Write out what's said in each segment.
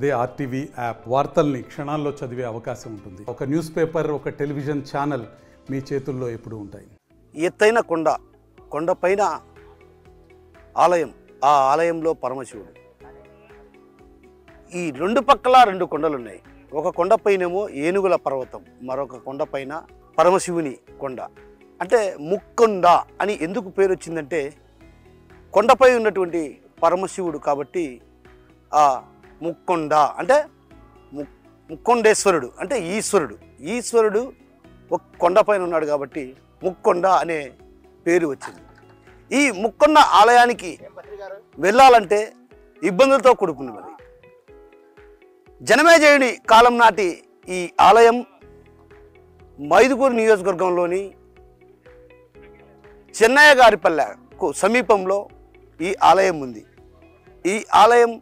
అదే RTV app వార్తల్ని క్షణాల్లో చదివే అవకాశం ఉంటుంది. ఒక న్యూస్ పేపర్, ఒక టెలివిజన్ ఛానల్ మీ చేతుల్లో ఎప్పుడూ ఉంటాయి. ఎత్తైన కొండపైన ఆలయం, ఆ ఆలయంలో పరమశివుడు. ఈ రెండు పక్కల రెండు కొండలు ఉన్నాయి. ఒక కొండపైనేమో ఏనుగుల పర్వతం, మరొక కొండపైన పరమశివుని కొండ. అంటే ముక్కొండ అని ఎందుకు పేరు వచ్చిందంటే కొండపై ఉన్నటువంటి పరమశివుడు కాబట్టి ఆ ముక్కొండ అంటే ముక్కొండేశ్వరుడు అంటే ఈశ్వరుడు ఒక కొండపైన ఉన్నాడు కాబట్టి ముక్కొండ అనే పేరు వచ్చింది. ఈ ముక్కొండ ఆలయానికి వెళ్ళాలంటే ఇబ్బందులతో కూడుకున్నది. జనమేజయుని కాలం నాటి ఈ ఆలయం మైదుకూరు నియోజకవర్గంలోని చెన్నయ్యగారిపల్లెకు సమీపంలో ఈ ఆలయం ఉంది. ఈ ఆలయం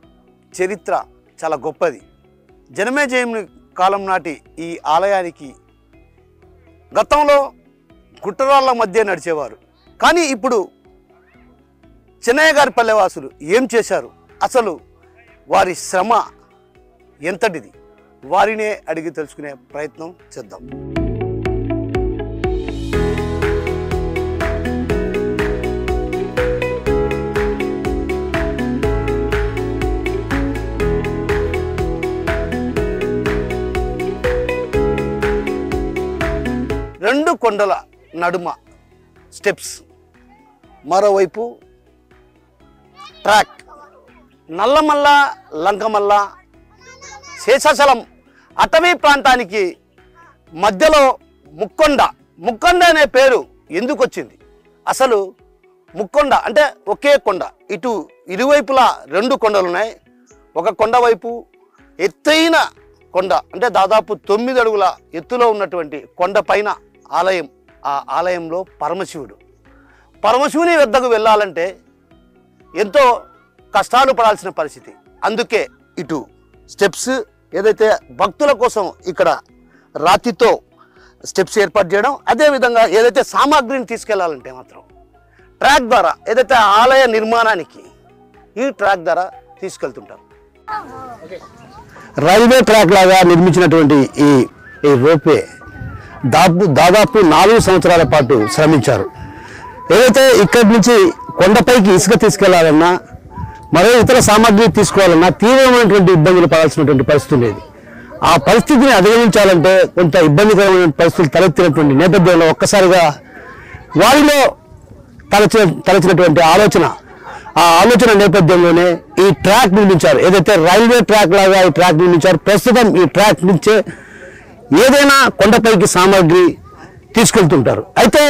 చరిత్ర చాలా గొప్పది. జనమేజయుని కాలం నాటి ఈ ఆలయానికి గతంలో గుట్టరాళ్ళ మధ్య నడిచేవారు. కానీ ఇప్పుడు చెన్నయ్యగారిపల్లె వాసులు ఏం చేశారు, అసలు వారి శ్రమ ఎంతటిది, వారినే అడిగి తెలుసుకునే ప్రయత్నం చేద్దాం. రెండు కొండల నడుమ స్టెప్స్, మరోవైపు ట్రాక్, నల్లమల్ల, లంకమల్ల, శేషాచలం అటవీ ప్రాంతానికి మధ్యలో ముక్కొండ అనే పేరు ఎందుకు వచ్చింది? అసలు ముక్కొండ అంటే ఒకే కొండ, ఇటు ఇరువైపులా రెండు కొండలు ఉన్నాయి. ఒక కొండ వైపు ఎత్తైన కొండ అంటే దాదాపు 9 అడుగుల ఎత్తులో ఉన్నటువంటి కొండపైన ఆలయం. ఆ ఆలయంలో పరమశివుని వద్దకు వెళ్ళాలంటే ఎంతో కష్టాలు పడాల్సిన పరిస్థితి. అందుకే ఇటు స్టెప్స్, ఏదైతే భక్తుల కోసం ఇక్కడ రాతితో స్టెప్స్ ఏర్పాటు చేయడం, అదేవిధంగా ఏదైతే సామాగ్రిని తీసుకెళ్లాలంటే మాత్రం ట్రాక్ ద్వారా, ఏదైతే ఆలయ నిర్మాణానికి ఈ ట్రాక్ ద్వారా తీసుకెళ్తుంటారు. రైల్వే ట్రాక్ లాగా నిర్మించినటువంటి ఈ రోప్వే దాదాపు 4 సంవత్సరాల పాటు శ్రమించారు. ఏదైతే ఇక్కడి నుంచి కొండపైకి ఇసుక తీసుకెళ్లాలన్నా, మరో ఇతర సామాగ్రి తీసుకోవాలన్నా తీవ్రమైనటువంటి ఇబ్బందులు పడాల్సినటువంటి పరిస్థితి ఉండేది. ఆ పరిస్థితిని అధిగమించాలంటే కొంత ఇబ్బందికరమైన పరిస్థితులు తలెత్తినటువంటి నేపథ్యంలో ఒక్కసారిగా వారిలో తలచినటువంటి ఆ ఆలోచన నేపథ్యంలోనే ఈ ట్రాక్ నిర్మించారు. ఏదైతే రైల్వే ట్రాక్ లాగా ఈ ట్రాక్ నిర్మించారు. ప్రస్తుతం ఈ ట్రాక్ నుంచే ఏదైనా కొండపైకి సామాగ్రి తీసుకెళ్తుంటారు. అయితే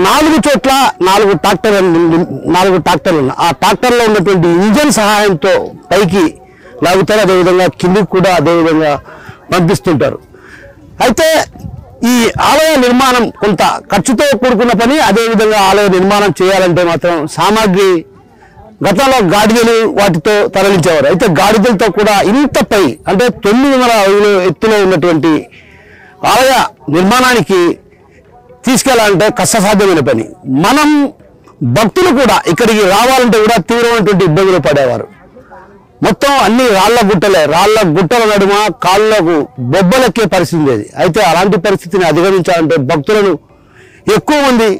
4 చోట్ల 4 ట్రాక్టర్లు ఉన్నాయి. ఆ ట్రాక్టర్లో ఉన్నటువంటి ఇంజన్ సహాయంతో పైకి లాగుతారు, అదేవిధంగా కిందికి కూడా అదేవిధంగా పంపిస్తుంటారు. అయితే ఈ ఆలయ నిర్మాణం కొంత ఖర్చుతో కూడుకున్న పని. అదేవిధంగా ఆలయ నిర్మాణం చేయాలంటే మాత్రం సామాగ్రి గతంలో గాడిదలు వాటితో తరలించేవారు. అయితే గాడిదలతో కూడా ఇంతపై అంటే 900 అడుగుల ఎత్తులో ఉన్నటువంటి ఆలయ నిర్మాణానికి తీసుకెళ్లాలంటే కష్టసాధ్యమైన పని. మనం భక్తులు కూడా ఇక్కడికి రావాలంటే కూడా తీవ్రమైనటువంటి ఇబ్బందులు పడేవారు. మొత్తం అన్ని రాళ్ల గుట్టల నడుమ కాళ్ళకు బొబ్బలెక్కే పరిస్థితి ఉండేది. అయితే అలాంటి పరిస్థితిని అధిగమించాలంటే భక్తులను ఎక్కువ మంది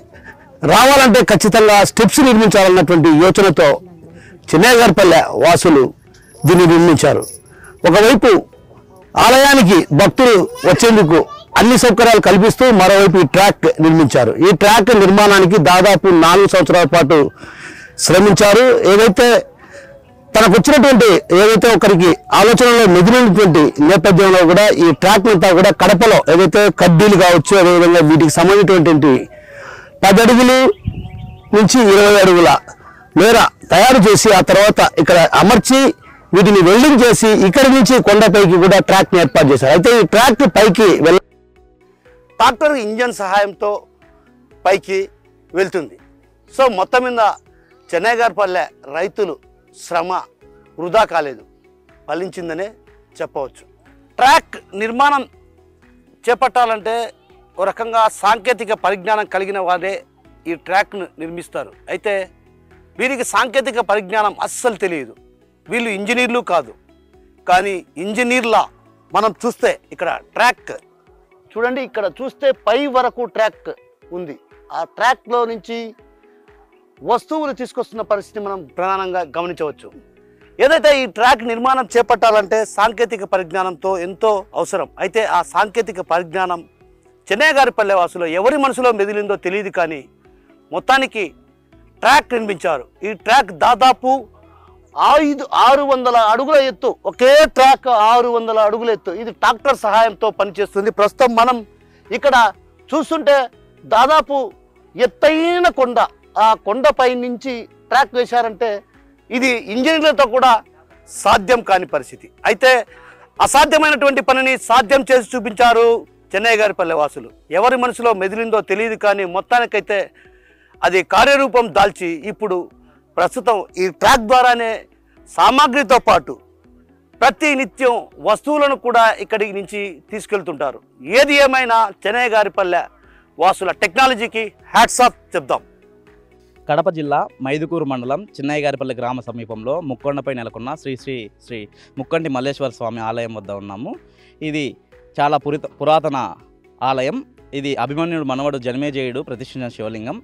రావాలంటే ఖచ్చితంగా స్టెప్స్ నిర్మించాలన్నటువంటి యోచనతో చెన్నయ్యగారిపల్లె వాసులు దీన్ని నిర్మించారు. ఒకవైపు ఆలయానికి భక్తులు వచ్చేందుకు అన్ని సౌకర్యాలు కల్పిస్తూ మరోవైపు ఈ ట్రాక్ నిర్మించారు. ఈ ట్రాక్ నిర్మాణానికి దాదాపు 4 సంవత్సరాల పాటు శ్రమించారు. ఏదైతే ఒకరికి ఆలోచనలో మెదిలినటువంటి నేపథ్యంలో కూడా ఈ ట్రాక్ అంతా కూడా కడపలో ఏదైతే కడ్డీలు కావచ్చు, అదేవిధంగా వీటికి సంబంధించినటువంటి 10 అడుగులు నుంచి 20 అడుగుల మేర తయారు చేసి ఆ తర్వాత ఇక్కడ అమర్చి వీటిని వెల్డింగ్ చేసి ఇక్కడి నుంచి కొండపైకి కూడా ట్రాక్ ని ఏర్పాటు చేశారు. అయితే ఈ ట్రాక్ పైకి ట్రాక్టర్ ఇంజన్ సహాయంతో పైకి వెళ్తుంది. సో మొత్తం మీద చెన్నయ్యగారిపల్లె రైతులు శ్రమ వృధా కాలేదు, ఫలించిందనే చెప్పవచ్చు. ట్రాక్ నిర్మాణం చేపట్టాలంటే ఒక రకంగా సాంకేతిక పరిజ్ఞానం కలిగిన వారే ఈ ట్రాక్ను నిర్మిస్తారు. అయితే వీరికి సాంకేతిక పరిజ్ఞానం అస్సలు తెలియదు. వీళ్ళు ఇంజనీర్లు కాదు. కానీ ఇంజనీర్లా మనం చూస్తే ఇక్కడ ట్రాక్ చూడండి, ఇక్కడ చూస్తే పై వరకు ట్రాక్ ఉంది. ఆ ట్రాక్లో నుంచి వస్తువులు తీసుకొస్తున్న పరిస్థితి మనం ప్రధానంగా గమనించవచ్చు. ఏదైతే ఈ ట్రాక్ నిర్మాణం చేపట్టాలంటే సాంకేతిక పరిజ్ఞానంతో ఎంతో అవసరం. అయితే ఆ సాంకేతిక పరిజ్ఞానం చెన్నయ్యగారిపల్లె వాసులో ఎవరి మనసులో మెదిలిందో తెలియదు, కానీ మొత్తానికి ట్రాక్ నిర్మించారు. ఈ ట్రాక్ దాదాపు 600 అడుగుల ఎత్తు, ఒకే ట్రాక్ 600 అడుగుల ఎత్తు. ఇది ట్రాక్టర్ సహాయంతో పనిచేస్తుంది. ప్రస్తుతం మనం ఇక్కడ చూస్తుంటే దాదాపు ఎత్తైన కొండ, ఆ కొండపై నుంచి ట్రాక్ వేశారంటే ఇది ఇంజనీర్లతో కూడా సాధ్యం కాని పరిస్థితి. అయితే అసాధ్యమైనటువంటి పనిని సాధ్యం చేసి చూపించారు చెన్నయ్యగారిపల్లె వాసులు. ఎవరి మనసులో మెదిలిందో తెలియదు, కానీ మొత్తానికైతే అది కార్యరూపం దాల్చి ఇప్పుడు ప్రస్తుతం ఈ ట్రాక్ ద్వారానే సామాగ్రితో పాటు ప్రతి నిత్యం వస్తువులను కూడా ఇక్కడి నుంచి తీసుకెళ్తుంటారు. ఏది ఏమైనా చెన్నయ్యగారిపల్లె వాసుల టెక్నాలజీకి హ్యాట్స్ ఆఫ్ చెప్దాం. కడప జిల్లా మైదుకూరు మండలం చిన్నయ్యగారిపల్లి గ్రామ సమీపంలో ముక్కొండపై నెలకొన్న శ్రీ శ్రీ శ్రీ ముక్కంటి మల్లేశ్వర స్వామి ఆలయం వద్ద ఉన్నాము. ఇది చాలా పురాతన ఆలయం. ఇది అభిమన్యుడు మనవడు జన్మేజయుడు ప్రతిష్ఠించిన శివలింగం.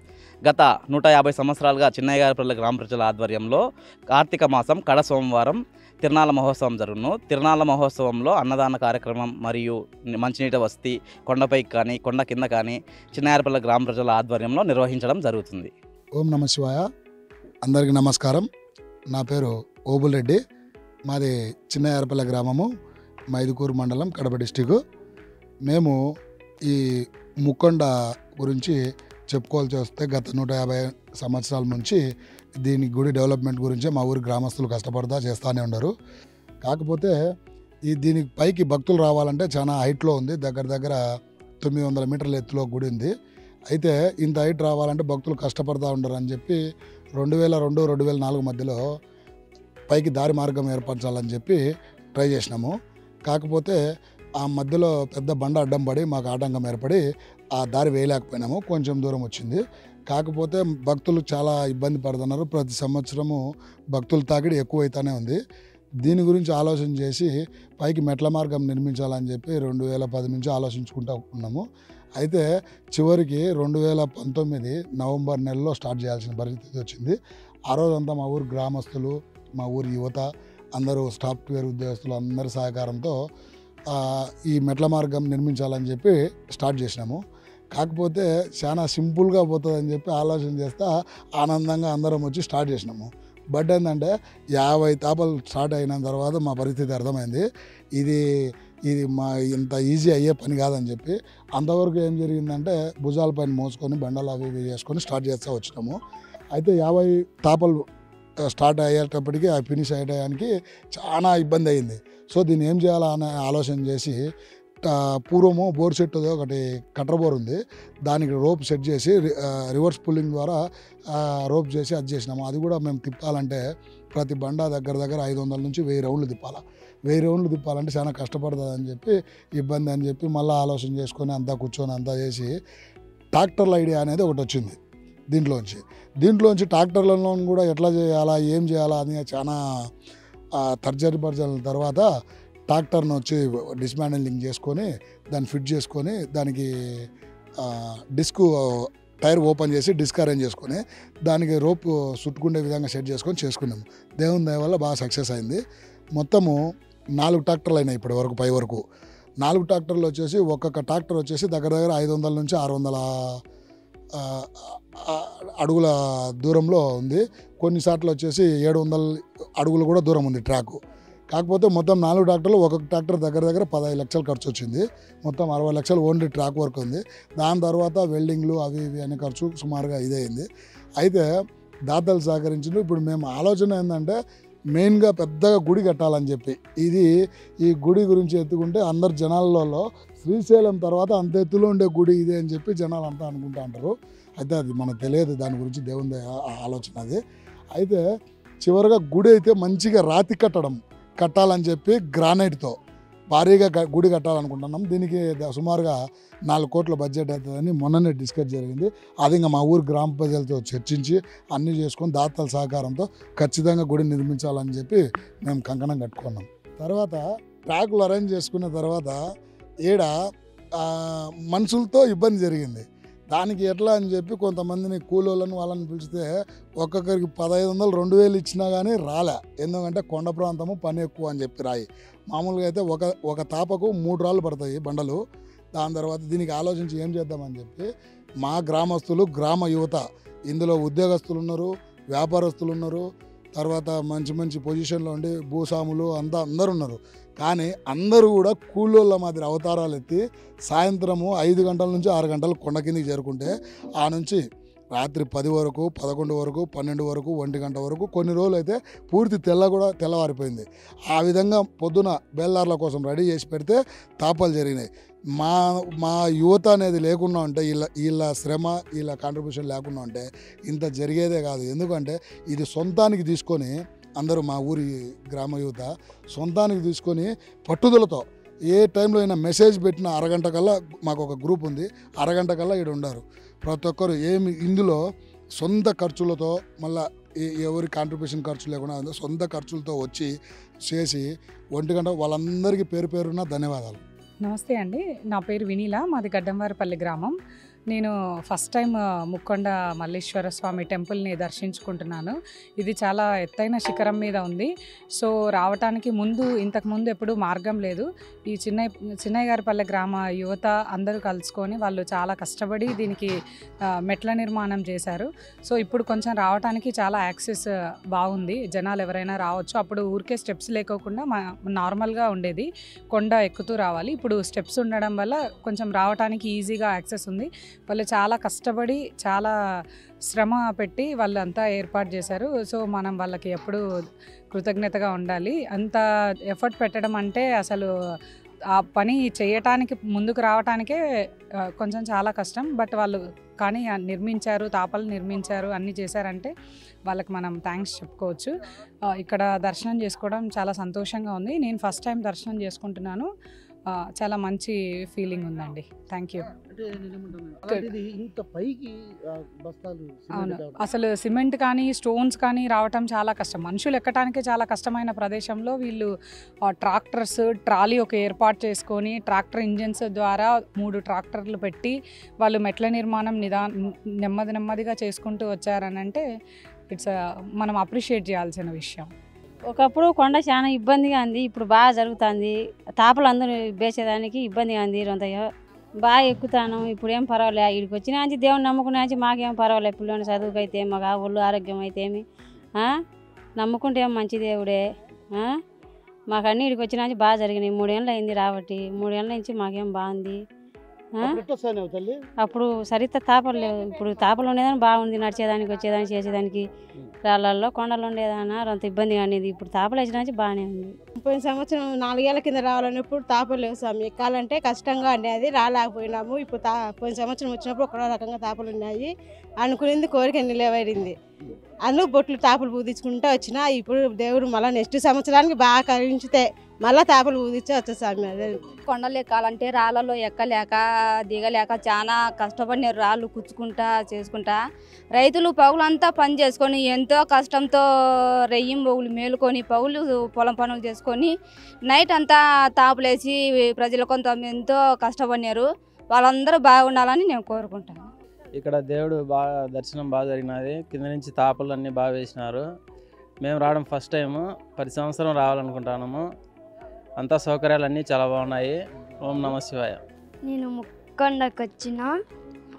గత 150 సంవత్సరాలుగా చిన్నయ్యగారిపల్లి గ్రామ ప్రజల ఆధ్వర్యంలో కార్తీక మాసం కడ సోమవారం తిరునాళ్ళ మహోత్సవం జరుగును. తిరునాళ్ళ మహోత్సవంలో అన్నదాన కార్యక్రమం మరియు మంచినీటి వసతి కొండపైకి కానీ కొండ కింద కానీ చిన్నయ్యగారిపల్లి గ్రామ ప్రజల ఆధ్వర్యంలో నిర్వహించడం జరుగుతుంది. ఓం నమ శివాయ. అందరికీ నమస్కారం. నా పేరు ఓబుల్ రెడ్డి. మాది చిన్నయ్యగారిపల్లి గ్రామము, మైదుకూరు మండలం, కడప డిస్టిక్. మేము ఈ ముక్కొండ గురించి చెప్పుకోవాల్సి వస్తే గత 150 సంవత్సరాల నుంచి దీని గుడి డెవలప్మెంట్ గురించి మా ఊరి గ్రామస్తులు కష్టపడతా చేస్తూనే ఉన్నారు. కాకపోతే దీనికి పైకి భక్తులు రావాలంటే చాలా హైట్లో ఉంది. దగ్గర దగ్గర 900 మీటర్ల ఎత్తులో గుడి ఉంది. అయితే ఇంత హైట్ రావాలంటే భక్తులు కష్టపడతా ఉండరు అని చెప్పి 2002-2004 మధ్యలో పైకి దారి మార్గం ఏర్పరచాలని చెప్పి ట్రై చేసినాము. కాకపోతే ఆ మధ్యలో పెద్ద బండ అడ్డం పడి మాకు ఆటంకం ఏర్పడి ఆ దారి వేయలేకపోయినాము. కొంచెం దూరం వచ్చింది. కాకపోతే భక్తులు చాలా ఇబ్బంది పడుతున్నారు. ప్రతి సంవత్సరము భక్తుల తాకిడి ఎక్కువ అవుతూనే ఉంది. దీని గురించి ఆలోచన చేసి పైకి మెట్ల మార్గం నిర్మించాలని చెప్పి 2010 నుంచి ఆలోచించుకుంటూ ఉన్నాము. అయితే చివరికి 2019 నవంబర్ నెలలో స్టార్ట్ చేయాల్సిన పరిస్థితి వచ్చింది. ఆ రోజంతా మా ఊరు గ్రామస్తులు, మా ఊరి యువత, అందరూ సాఫ్ట్వేర్ ఉద్యోగస్తులు అందరి సహకారంతో ఈ మెట్ల మార్గం నిర్మించాలని చెప్పి స్టార్ట్ చేసినాము. కాకపోతే చాలా సింపుల్గా పోతుందని చెప్పి ఆలోచన చేస్తా ఆనందంగా అందరం వచ్చి స్టార్ట్ చేసినాము. బట్ ఏంటంటే 50 తాపలు స్టార్ట్ అయిన తర్వాత మా పరిస్థితి అర్థమైంది. ఇది మా ఇంత ఈజీ అయ్యే పని కాదని చెప్పి అంతవరకు ఏం జరిగిందంటే భుజాల పైన మోసుకొని బండలు అవి ఇవి చేసుకొని స్టార్ట్ చేస్తూ వచ్చినాము. అయితే 50 తాపలు స్టార్ట్ అయ్యేటప్పటికి ఆ ఫినిష్ అయ్యేటానికి చాలా ఇబ్బంది అయింది. సో దీన్ని ఏం చేయాలా అనే ఆలోచన చేసి పూర్వము బోర్ సెట్ ఒకటి కట్టర్ బోర్ ఉంది, దానికి రోప్ సెట్ చేసి రివర్స్ పుల్లింగ్ ద్వారా రోప్ చేసి అది చేసినాము. అది కూడా మేము తిప్పాలంటే ప్రతి బండ దగ్గర దగ్గర 500 నుంచి 1000 రౌండ్లు తిప్పాలి. 1000 రౌండ్లు తిప్పాలంటే చాలా కష్టపడుతుంది అని చెప్పి ఇబ్బంది అని చెప్పి మళ్ళీ ఆలోచన చేసుకొని అంతా కూర్చొని అంతా చేసి ట్రాక్టర్ల ఐడియా అనేది ఒకటి వచ్చింది. దీంట్లోంచి ట్రాక్టర్లను కూడా ఎట్లా చేయాలా ఏం చేయాలా అని చాలా తర్జరీ పర్జల తర్వాత ట్రాక్టర్ను వచ్చి డిస్మాండిలింగ్ చేసుకొని దాన్ని ఫిట్ చేసుకొని దానికి డిస్క్ టైర్ ఓపెన్ చేసి డిస్క్ అరేంజ్ చేసుకొని దానికి రోప్ చుట్టుకునే విధంగా సెట్ చేసుకున్నాము. దేవుని దయ వల్ల బాగా సక్సెస్ అయింది. మొత్తము 4 ట్రాక్టర్లు అయినాయి ఇప్పటి వరకు. పై వరకు 4 ట్రాక్టర్లు వచ్చేసి ఒక్కొక్క ట్రాక్టర్ వచ్చేసి దగ్గర దగ్గర 500 నుంచి 600 అడుగుల దూరంలో ఉంది. కొన్నిసార్లు వచ్చేసి 700 అడుగులు కూడా దూరం ఉంది ట్రాకు. కాకపోతే మొత్తం 4 ట్రాక్టర్లు, ఒక్కొక్క ట్రాక్టర్ దగ్గర దగ్గర 15 లక్షలు ఖర్చు వచ్చింది. మొత్తం 60 లక్షలు ఓన్లీ ట్రాక్ వర్క్ ఉంది. దాని తర్వాత వెల్డింగ్లు అవి ఇవి అనే ఖర్చు సుమారుగా ఇదైంది. అయితే దాతలు సహకరించింది. ఇప్పుడు మేము ఆలోచన ఏంటంటే మెయిన్గా పెద్దగా గుడి కట్టాలని చెప్పి ఈ గుడి గురించి ఎత్తుకుంటే అందరు జనాలలో శ్రీశైలం తర్వాత అంత ఎత్తులో ఉండే గుడి ఇదే అని చెప్పి జనాలు అంతా అనుకుంటూ ఉంటారు. అయితే అది మనకు తెలియదు, దాని గురించి దేవుని ఆలోచన అది. అయితే చివరిగా గుడి అయితే మంచిగా రాతి కట్టాలని చెప్పి గ్రానైట్తో భారీగా గుడి కట్టాలనుకుంటున్నాం. దీనికి సుమారుగా 4 కోట్ల బడ్జెట్ అవుతుందని మొన్ననే డిస్కస్ జరిగింది. అది ఇంకా మా ఊరు గ్రామ ప్రజలతో చర్చించి అన్నీ చేసుకొని దాతల సహకారంతో ఖచ్చితంగా గుడి నిర్మించాలని చెప్పి మేము కంకణం కట్టుకున్నాం. తర్వాత ట్రాక్లు అరేంజ్ చేసుకున్న తర్వాత ఈడ మనుషులతో ఇబ్బంది జరిగింది. దానికి ఎట్లా అని చెప్పి కొంతమందిని కూలోళ్ళని వాళ్ళని పిలిస్తే ఒక్కొక్కరికి 1500 2000 ఇచ్చినా కానీ రాలే. ఎందుకంటే కొండ ప్రాంతము పని ఎక్కువ అని చెప్పి రాయి. మామూలుగా అయితే ఒక తాపకు 3 రాళ్ళు పడతాయి బండలు. దాని తర్వాత దీనికి ఆలోచించి ఏం చేద్దామని చెప్పి మా గ్రామస్తులు, గ్రామ యువత, ఇందులో ఉద్యోగస్తులు ఉన్నారు, వ్యాపారస్తులు ఉన్నారు, తర్వాత మంచి మంచి పొజిషన్లో ఉండి భూస్వాములు అందరూ ఉన్నారు. కానీ అందరూ కూడా కూలోళ్ళ మాదిరి అవతారాలు ఎత్తి సాయంత్రము 5 గంటల నుంచి 6 గంటలు కొండ కిందికి చేరుకుంటే ఆ నుంచి రాత్రి 10 వరకు, 11 వరకు, 12 వరకు, 1 గంట వరకు, కొన్ని రోజులు అయితే పూర్తి తెల్లవారిపోయింది. ఆ విధంగా పొద్దున బేల్దార్ల కోసం రెడీ చేసి పెడితే తాపాలు జరిగినాయి. మా యువత అనేది లేకుండా ఉంటే, వీళ్ళ శ్రమ, వీళ్ళ కాంట్రిబ్యూషన్ లేకుండా ఉంటే ఇంత జరిగేదే కాదు. ఎందుకంటే ఇది సొంతానికి తీసుకొని అందరూ మా ఊరి గ్రామ యువత సొంతానికి తీసుకొని పట్టుదలతో ఏ టైంలో అయినా మెసేజ్ పెట్టిన అరగంట కల్లా, మాకు ఒక గ్రూప్ ఉంది, అరగంట కల్లా ఇక్కడ ఉండారు. ప్రతి ఒక్కరు ఇందులో సొంత ఖర్చులతో, మళ్ళీ ఎవరి కాంట్రిబ్యూషన్ ఖర్చు లేకుండా సొంత ఖర్చులతో వచ్చి చేసి 1 గంట వాళ్ళందరికీ పేరున ధన్యవాదాలు. నమస్తే అండి, నా పేరు వినీల, మాది గడ్డంవారిపల్లి గ్రామం. నేను ఫస్ట్ టైం ముక్కొండ మల్లేశ్వర స్వామి టెంపుల్ని దర్శించుకుంటున్నాను. ఇది చాలా ఎత్తైన శిఖరం మీద ఉంది. సో రావటానికి ఇంతకుముందు ఎప్పుడూ మార్గం లేదు. ఈ చిన్నయ్యగారిపల్లె గ్రామ యువత అందరూ కలుసుకొని వాళ్ళు చాలా కష్టపడి దీనికి మెట్ల నిర్మాణం చేశారు. సో ఇప్పుడు కొంచెం రావటానికి చాలా యాక్సెస్ బాగుంది, జనాలు ఎవరైనా రావచ్చు. అప్పుడు ఊరికే స్టెప్స్ లేకోకుండా నార్మల్గా ఉండేది, కొండ ఎక్కుతూ రావాలి. ఇప్పుడు స్టెప్స్ ఉండడం వల్ల కొంచెం రావటానికి ఈజీగా యాక్సెస్ ఉంది. వాళ్ళు చాలా కష్టపడి, చాలా శ్రమ పెట్టి వాళ్ళంతా ఏర్పాటు చేశారు. సో మనం వాళ్ళకి ఎప్పుడు కృతజ్ఞతగా ఉండాలి. అంత ఎఫర్ట్ పెట్టడం అంటే అసలు ఆ పని చేయటానికి ముందుకు రావటానికే కొంచెం చాలా కష్టం. బట్ వాళ్ళు కానీ నిర్మించారు, తాపలు నిర్మించారు, అన్నీ చేశారంటే వాళ్ళకి మనం థ్యాంక్స్ చెప్పుకోవచ్చు. ఇక్కడ దర్శనం చేసుకోవడం చాలా సంతోషంగా ఉంది. నేను ఫస్ట్ టైం దర్శనం చేసుకుంటున్నాను. చాలా మంచి ఫీలింగ్ ఉందండి. Thank you. అవును, అసలు సిమెంట్ కానీ స్టోన్స్ కానీ రావటం చాలా కష్టం. మనుషులు ఎక్కడానికే చాలా కష్టమైన ప్రదేశంలో వీళ్ళు ట్రాక్టర్స్, ట్రాలీ ఒక ఏర్పాటు చేసుకొని ట్రాక్టర్ ఇంజిన్స్ ద్వారా 3 ట్రాక్టర్లు పెట్టి వాళ్ళు మెట్ల నిర్మాణం నెమ్మదిగా చేసుకుంటూ వచ్చారనంటే మనం అప్రిషియేట్ చేయాల్సిన విషయం. ఒకప్పుడు కొండ చాలా ఇబ్బందిగా ఉంది, ఇప్పుడు బాగా జరుగుతుంది. తాపలు అందరూ వేసేదానికి ఇబ్బందిగా ఉంది. రొంతయ్య బాగా ఎక్కుతాను, ఇప్పుడు ఏం పర్వాలే. ఇక్కడికి వచ్చినా నుంచి దేవుని నమ్ముకున్నా నుంచి మాకేం పర్వాలేదు. పిల్లలు చదువుకు అయితే, మాకు ఒళ్ళు ఆరోగ్యం అయితే ఏమి నమ్ముకుంటే ఏం మంచి దేవుడే. మాకు అన్నీ ఇక్కడికి వచ్చినా నుంచి బాగా జరిగినాయి. 3 ఏళ్ళు అయింది రాబట్టి, 3 ఏళ్ళ నుంచి మాకేం బాగుంది. అప్పుడు సరిగ్గా తాపలు లేవు, ఇప్పుడు తాపలు ఉండేదాన్ని బాగుంది. నడిచేదానికి, వచ్చేదానికి, చేసేదానికి. రాళ్ళల్లో కొండలు ఉండేదానా అంత ఇబ్బందిగా అనేది. ఇప్పుడు తాపలు వచ్చినా నుంచి బాగానే ఉంది. పోయిన సంవత్సరం 4 ఏళ్ల కింద రావాలన్నప్పుడు తాపలు లేవు స్వామి, ఎక్కాలంటే కష్టంగా ఉండేది, రాలేకపోయినాము. ఇప్పుడు పోయిన సంవత్సరం వచ్చినప్పుడు ఒక రకంగా తాపలు ఉన్నాయి. అనుకునేది కోరిక నిలవేరింది. అందుకు బొట్లు తాపలు పూదించుకుంటూ వచ్చినా. ఇప్పుడు దేవుడు మళ్ళీ నెక్స్ట్ సంవత్సరానికి బాగా కరించితే మళ్ళీ తాపలు పూదించే వచ్చే స్వామి. అదే కొండలు ఎక్కాలంటే రాళ్ళలో ఎక్కలేక దిగలేక చాలా కష్టపడినారు. రాళ్ళు కుచ్చుకుంటా చేసుకుంటా రైతులు పగులంతా పని చేసుకొని ఎంతో కష్టంతో రెయ్యం బొగులు మేలుకొని పగులు పొలం పనులు చేసుకొని నైట్ అంతా తాపులేసి ప్రజలు కొంత ఎంతో కష్టపడినారు. వాళ్ళందరూ బాగుండాలని నేను కోరుకుంటాను. ఇక్కడ దేవుడు బాగా దర్శనం బాగా జరిగినది. కింద నుంచి తాపలు అన్నీ బాగా వేసినారు. మేము రావడం ఫస్ట్ టైము, 10 సంవత్సరం రావాలనుకుంటున్నాము. అంతా సౌకర్యాలు అన్నీ చాలా బాగున్నాయి. ఓం నమ శివాయ. నేను ముక్కొండకు వచ్చిన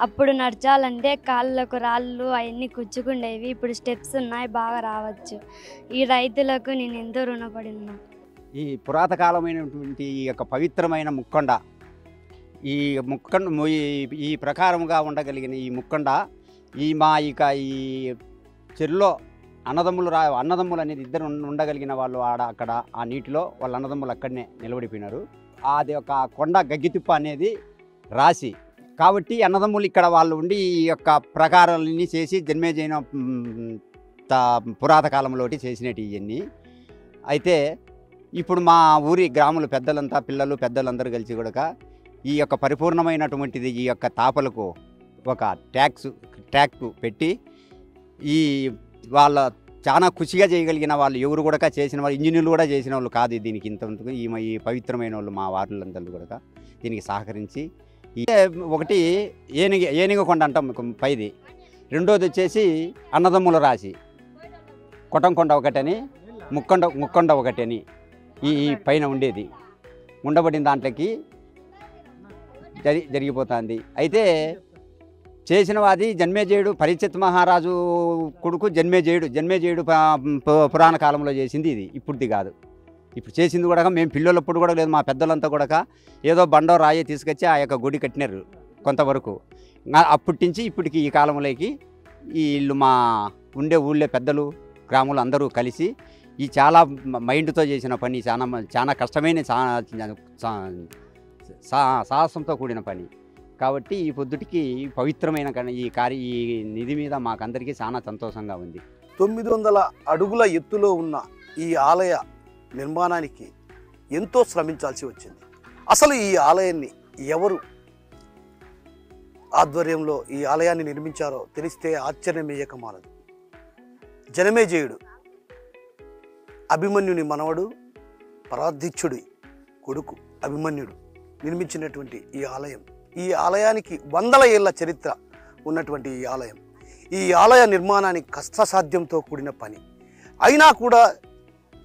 అప్పుడు నడచాలంటే కాళ్ళకు రాళ్ళు అవన్నీ కుచ్చుకుండేవి. ఇప్పుడు స్టెప్స్ ఉన్నాయి, బాగా రావచ్చు. ఈ రైతులకు నేను ఎంతో రుణపడి ఉన్నా. ఈ పురాతకాలమైనటువంటి ఈ యొక్క పవిత్రమైన ముక్కొండ, ఈ ప్రకారముగా ఉండగలిగిన ఈ ముక్కొండ, ఈ చెరువులో అన్నదమ్ములు అనేది ఇద్దరు ఉండగలిగిన వాళ్ళు అక్కడ ఆ నీటిలో వాళ్ళ అన్నదమ్ములు అక్కడనే నిలబడిపోయినారు. అది ఒక కొండ గగ్గితిప్ప అనేది రాసి కాబట్టి అన్నదమ్ములు ఇక్కడ వాళ్ళు ఉండి ఈ యొక్క ప్రకారాలన్నీ చేసి జన్మేజైన పురాత కాలంలోటి చేసినట్టు ఇవన్నీ. అయితే ఇప్పుడు మా ఊరి గ్రాముల పెద్దలంతా, పిల్లలు పెద్దలందరూ కలిసి కూడా ఈ యొక్క పరిపూర్ణమైనటువంటిది ఈ యొక్క తాపలకు ఒక ట్యాక్ పెట్టి ఈ వాళ్ళ చాలా ఖుషిగా చేయగలిగిన వాళ్ళు ఎవరు కూడా చేసిన వాళ్ళు, ఇంజనీర్లు కూడా చేసిన వాళ్ళు కాదు దీనికి. ఇంతవరకు ఈ పవిత్రమైన వాళ్ళు మా వార్డులందరూ కూడా దీనికి సహకరించి, ఒకటి ఏనిగకొండ అంటాం పైది, రెండోది వచ్చేసి అన్నదమ్ముల రాశి, కొట్టంకొండ ఒకటని, ముక్కొండ ఒకటని ఈ పైన ఉండేది ఉండబడిన దాంట్లోకి జరిగిపోతుంది. అయితే చేసిన వాది జన్మేజయుడు, పరీక్షిత్ మహారాజు కొడుకు జన్మేజయుడు పురాణ కాలంలో చేసింది ఇది, ఇప్పుడుది కాదు. ఇప్పుడు చేసింది కూడా మేము పిల్లలప్పుడు కూడా లేదు, మా పెద్దలంతా కూడా ఏదో బండో రాయి తీసుకొచ్చి ఆ యొక్క గుడి కట్టినారు కొంతవరకు. అప్పటి నుంచి ఇప్పటికి ఈ కాలంలోకి ఈ ఇల్లు మా ఉండే ఊళ్ళో పెద్దలు గ్రాములు అందరూ కలిసి ఈ చాలా మైండ్తో చేసిన పని, చాలా కష్టమైన సాహసంతో కూడిన పని. కాబట్టి ఈ పొద్దుటికి పవిత్రమైన ఈ నిధి మీద మాకందరికీ చాలా సంతోషంగా ఉంది. 900 అడుగుల ఎత్తులో ఉన్న ఈ ఆలయ నిర్మాణానికి ఎంతో శ్రమించాల్సి వచ్చింది. అసలు ఈ ఆలయాన్ని ఎవరు ఆధ్వర్యంలో ఈ ఆలయాన్ని నిర్మించారో తెలిస్తే ఆశ్చర్యమేయక మానదు. జనమేజయుడు, అభిమన్యుని మనవడు, పరాధిత్యుడి కొడుకు అభిమన్యుడు నిర్మించినటువంటి ఈ ఆలయానికి 100 ఏళ్ల చరిత్ర ఉన్నటువంటి ఈ ఆలయ నిర్మాణానికి కష్టసాధ్యంతో కూడిన పని అయినా కూడా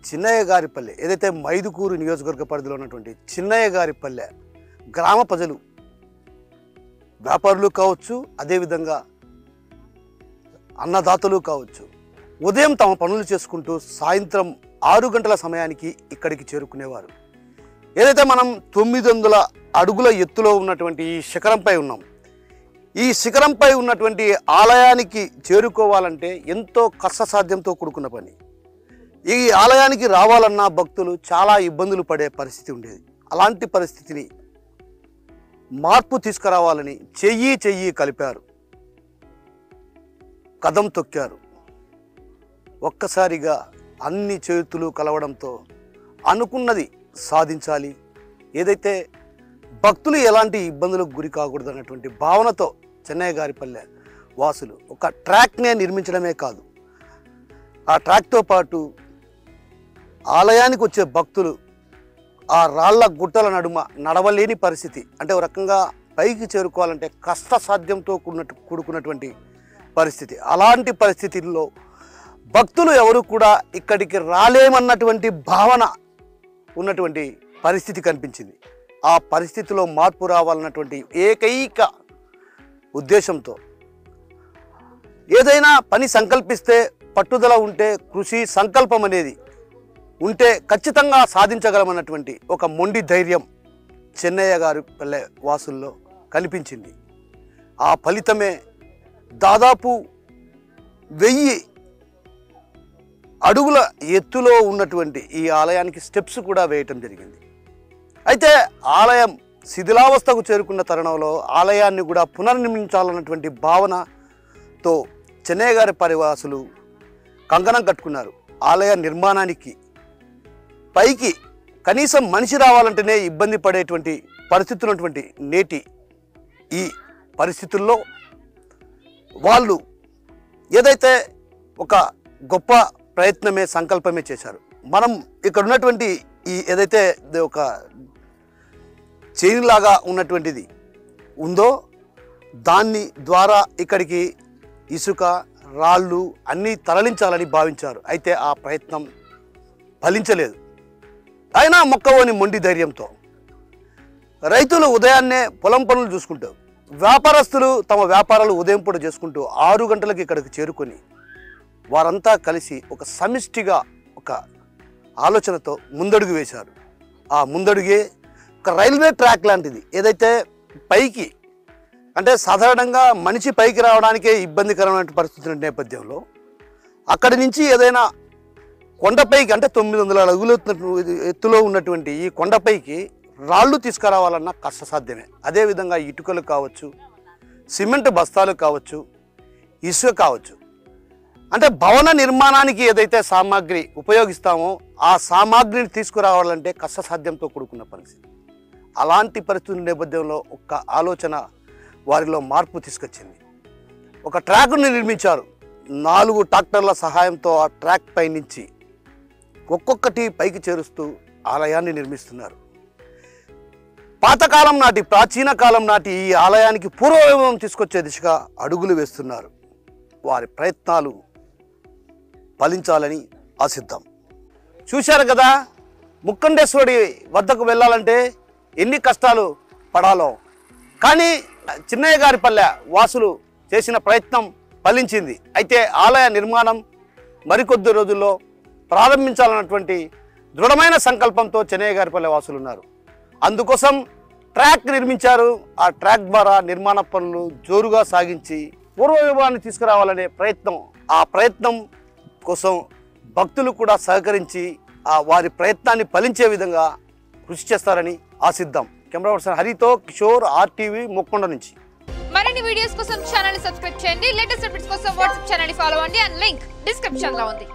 చిన్నయ్య గారిపల్లె, ఏదైతే మైదుకూరు నియోజకవర్గ పరిధిలో ఉన్నటువంటి చిన్నయ్య గారిపల్లె గ్రామ ప్రజలు, వ్యాపారులు కావచ్చు, అదేవిధంగా అన్నదాతలు కావచ్చు, ఉదయం తమ పనులు చేసుకుంటూ సాయంత్రం 6 గంటల సమయానికి ఇక్కడికి చేరుకునేవారు. ఏదైతే మనం 900 అడుగుల ఎత్తులో ఉన్నటువంటి ఈ శిఖరంపై ఉన్నాం. ఈ శిఖరంపై ఉన్నటువంటి ఆలయానికి చేరుకోవాలంటే ఎంతో కష్టసాధ్యంతో కూడుకున్న పని. ఈ ఆలయానికి రావాలన్నా భక్తులు చాలా ఇబ్బందులు పడే పరిస్థితి ఉండేది. అలాంటి పరిస్థితిని మార్పు తీసుకురావాలని చెయ్యి కలిపారు, కదం తొక్కారు. ఒక్కసారిగా అన్ని చేతులు కలవడంతో అనుకున్నది సాధించాలి, ఏదైతే భక్తులు ఎలాంటి ఇబ్బందులకు గురి కాకూడదు అన్నటువంటి భావనతో చెన్నయ్య గారిపల్లె వాసులు ఒక ట్రాక్నే నిర్మించడమే కాదు, ఆ ట్రాక్తో పాటు ఆలయానికి వచ్చే భక్తులు ఆ రాళ్ల గుట్టల నడుమ నడవలేని పరిస్థితి, అంటే ఒక రకంగా పైకి చేరుకోవాలంటే కష్టసాధ్యంతో కూడుకున్నటువంటి పరిస్థితి. అలాంటి పరిస్థితుల్లో భక్తులు ఎవరు కూడా ఇక్కడికి రాలేమన్నటువంటి భావన ఉన్నటువంటి పరిస్థితి కనిపించింది. ఆ పరిస్థితిలో మార్పు రావాలన్నటువంటి ఏకైక ఉద్దేశంతో ఏదైనా పని సంకల్పిస్తే, పట్టుదల ఉంటే, కృషి సంకల్పం అనేది ఉంటే ఖచ్చితంగా సాధించగలమన్నటువంటి ఒక మొండి ధైర్యం చెన్నయ్య గారి పల్లె వాసుల్లో కనిపించింది. ఆ ఫలితమే దాదాపు 1000 అడుగుల ఎత్తులో ఉన్నటువంటి ఈ ఆలయానికి స్టెప్స్ కూడా వేయటం జరిగింది. అయితే ఆలయం శిథిలావస్థకు చేరుకున్న తరుణంలో ఆలయాన్ని కూడా పునర్నిర్మించాలన్నటువంటి భావనతో చెన్నయ్య గారి పరివాసులు కంకణం కట్టుకున్నారు. ఆలయ నిర్మాణానికి పైకి కనీసం మనిషి రావాలంటేనే ఇబ్బంది పడేటువంటి పరిస్థితులు ఉన్నటువంటి నేటి ఈ పరిస్థితుల్లో వాళ్ళు ఏదైతే ఒక గొప్ప ప్రయత్నమే, సంకల్పమే చేశారు. మనం ఇక్కడ ఉన్నటువంటి ఈ ఏదైతే ఒక చైన్ లాగా ఉన్నటువంటిది ఉందో దాన్ని ద్వారా ఇక్కడికి ఇసుక, రాళ్ళు అన్నీ తరలించాలని భావించారు. అయితే ఆ ప్రయత్నం ఫలించలేదు. అయినా మొక్కవోని మొండి ధైర్యంతో రైతులు ఉదయాన్నే పొలం పనులు చూసుకుంటారు, వ్యాపారస్తులు తమ వ్యాపారాలు ఉదయం పూట చేసుకుంటూ 6 గంటలకు ఇక్కడికి చేరుకొని వారంతా కలిసి ఒక సమిష్టిగా ఒక ఆలోచనతో ముందడుగు వేశారు. ఆ ముందడుగే ఒక రైల్వే ట్రాక్ లాంటిది. ఏదైతే పైకి అంటే సాధారణంగా మనిషి పైకి రావడానికే ఇబ్బందికరమైన పరిస్థితుల నేపథ్యంలో అక్కడి నుంచి ఏదైనా కొండపైకి అంటే 900 అడుగుల ఎత్తులో ఉన్నటువంటి ఈ కొండపైకి రాళ్ళు తీసుకురావాలన్నా కష్టసాధ్యమే. అదేవిధంగా ఇటుకలు కావచ్చు, సిమెంట్ బస్తాలు కావచ్చు, ఇసుక కావచ్చు, అంటే భవన నిర్మాణానికి ఏదైతే సామాగ్రి ఉపయోగిస్తామో ఆ సామాగ్రిని తీసుకురావాలంటే కష్టసాధ్యంతో కూడుకున్న పరిస్థితి. అలాంటి పరిస్థితుల నేపథ్యంలో ఒక ఆలోచన వారిలో మార్పు తీసుకొచ్చింది. ఒక ట్రాక్ను నిర్మించారు. 4 ట్రాక్టర్ల సహాయంతో ఆ ట్రాక్ పై నుంచి ఒక్కొక్కటి పైకి చేరుస్తూ ఆలయాన్ని నిర్మిస్తున్నారు. పాతకాలం నాటి ప్రాచీన కాలం నాటి ఈ ఆలయానికి పూర్వవైభవం తీసుకొచ్చే దిశగా అడుగులు వేస్తున్నారు. వారి ప్రయత్నాలు ఫలించాలని ఆశిద్దాం. చూశారు కదా, ముక్కండేశ్వరుడి వద్దకు వెళ్ళాలంటే ఎన్ని కష్టాలు పడాలో. కానీ చిన్నయ్య గారి పల్లె వాసులు చేసిన ప్రయత్నం ఫలించింది. అయితే ఆలయ నిర్మాణం మరికొద్ది రోజుల్లో ప్రారంభించాలన్నటువంటి దృఢమైన సంకల్పంతో చిన్నయ్య గారి పల్లె వాసులు ఉన్నారు. అందుకోసం ట్రాక్ నిర్మించారు. ఆ ట్రాక్ ద్వారా నిర్మాణ పనులు జోరుగా సాగించి పూర్వవైభవాన్ని తీసుకురావాలనే ప్రయత్నం. ఆ ప్రయత్నం కోసం భక్తులు కూడా సహకరించి వారి ప్రయత్నాన్ని ఫలించే విధంగా కృషి చేస్తారని ఆశిద్దాం. Camera person హరితో Kishore, RTV, Mukkonda నుంచి. మరిన్ని వీడియోస్ కోసం ఛానల్ ని సబ్స్క్రైబ్ చేయండి. లేటెస్ట్ అప్డేట్స్ కోసం వాట్సాప్ ఛానల్ ని ఫాలో అవ్వండి. అండ్ లింక్ డిస్క్రిప్షన్ లో ఉంది.